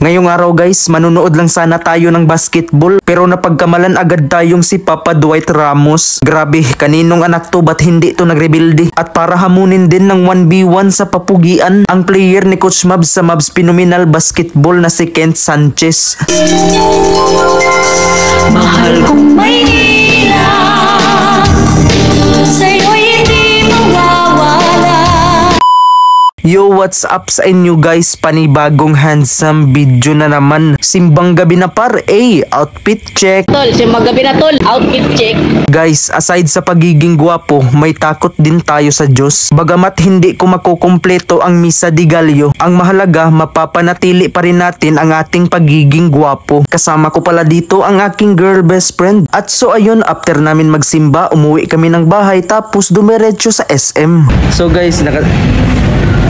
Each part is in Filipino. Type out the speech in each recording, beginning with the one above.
Ngayong araw guys, manunood lang sana tayo ng basketball pero napagkamalan agad tayong si Papa Dwight Ramos. Grabe, kaninong anak to ba't hindi to nagrebuilde? At para hamunin din ng 1v1 sa papugian ang player ni Coach Mavs sa Mavs Phenomenal Basketball na si Kent Sanchez. Mahal kong Maynila, sa'yo'y hindi mawawala. Yo, what's up sa inyo guys? Panibagong handsome video na naman. Simbang gabi na par, outfit check. Tol, simbang gabi na tol, outfit check. Guys, aside sa pagiging gwapo, may takot din tayo sa Diyos. Bagamat hindi ko makukumpleto ang Misa di Gallo, ang mahalaga mapapanatili pa rin natin ang ating pagiging gwapo. Kasama ko pala dito ang aking girl best friend. At so ayun, after namin magsimba, umuwi kami ng bahay tapos dumiretso sa SM. So guys,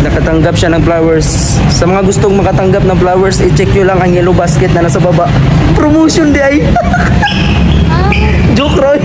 nakatanggap siya ng flowers. Sa mga gustong makatanggap ng flowers, i-check nyo lang ang yellow basket na nasa baba. Promotion di ay. Joke Roy.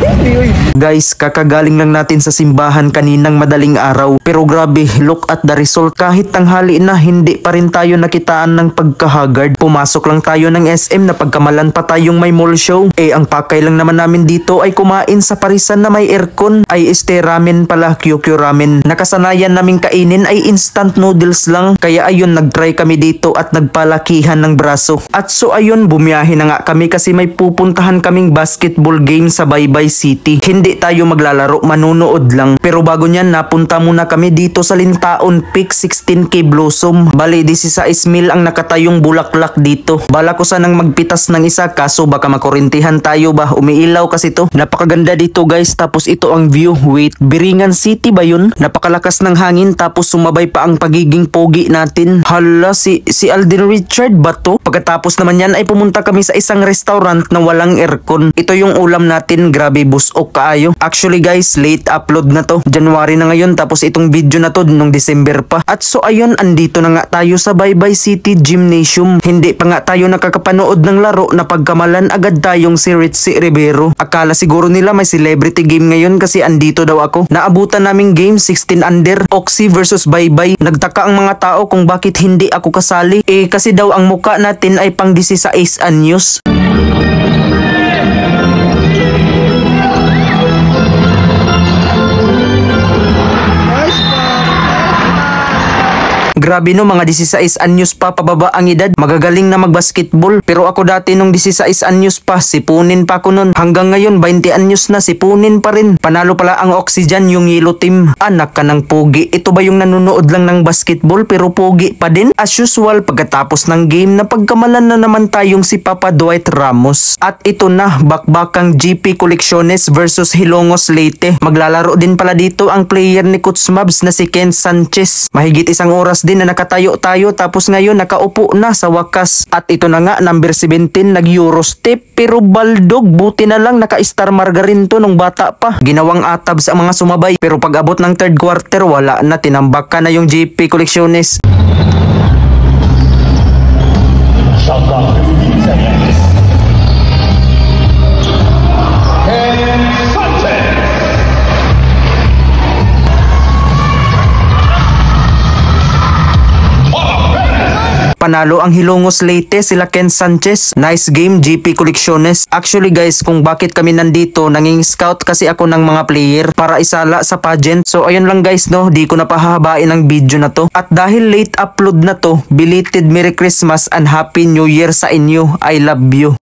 Guys, kakagaling lang natin sa simbahan kaninang madaling araw. Pero grabe, look at the result. Kahit tanghali na, hindi pa rin tayo nakitaan ng pagkahagard. Pumasok lang tayo ng SM na pagkamalan pa tayong may mall show. Ang pakay lang naman namin dito ay kumain sa parisan na may aircon. Ay ramen pala, QQ ramen. Nakasanayan naming kainin ay instant noodles lang. Kaya ayun, nagtry kami dito at nagpalakihan ng braso. At so ayun, bumiyahe na nga kami kasi may pupuntahan kaming basketball game sa Baybay City. Hindi tayo maglalaro, manunood lang. Pero bago niyan, napunta muna kami dito sa Lintaon Peak 16K Blossom. Bali, 16 mil ang nakatayong bulaklak dito. Bala ko sanang magpitas ng isa kaso baka makurintihan tayo ba? Umiilaw kasi to. Napakaganda dito guys, tapos ito ang view. Wait, Biringan City ba yun? Napakalakas ng hangin tapos sumabay pa ang pagiging pogi natin. Hala, si Alden Richard ba to? Pagkatapos naman yan ay pumunta kami sa isang restaurant na walang aircon. Ito yung ulam natin, grabe busok kaayo. Actually guys, late upload na to. January na ngayon tapos itong video na to nung December pa. At so ayun, andito na nga tayo sa Baybay City Gymnasium. Hindi pa nga tayo nakakapanood ng laro na pagkamalan agad tayong si Ritzy Rivero. Akala siguro nila may celebrity game ngayon kasi andito daw ako. Naabutan naming game 16 under, Oxy versus Baybay. Nagtaka ang mga tao kung bakit hindi ako kasali. Kasi daw ang muka natin ay pang 16 anyos. Grabe no, mga 16 anyos pa pababa ang edad. Magagaling na magbasketball. Pero ako dati nung 16 anyos pa, sipunin pa ako nun. Hanggang ngayon, 20 anyos na, sipunin pa rin. Panalo pala ang Oxygen, yung yellow team. Anak ka ng pogi. Ito ba yung nanonood lang ng basketball pero pogi pa din? As usual, pagkatapos ng game, napagkamalan na naman tayong si Papa Dwight Ramos. At ito na, bakbakang GP Colecciones versus Hilongos Leyte. Maglalaro din pala dito ang player ni Coach Mavs na si Kent Sanchez. Mahigit isang oras din na nakatayo tayo tapos ngayon nakaupo na sa wakas. At ito na nga, number 17 nag-Euro step pero baldog, buti na lang naka-star margarine to nung bata pa. Ginawang atab sa mga sumabay pero pag abot ng third quarter wala na, tinambak ka na yung GP Colecciones. Panalo ang Hilongos Leyte, sila Kent Sanchez. Nice game, GP Colecciones. Actually guys, kung bakit kami nandito, nanging scout kasi ako ng mga player para isala sa pageant. So ayun lang guys no, di ko na pahahabain ang video na to. At dahil late upload na to, belated Merry Christmas and Happy New Year sa inyo. I love you.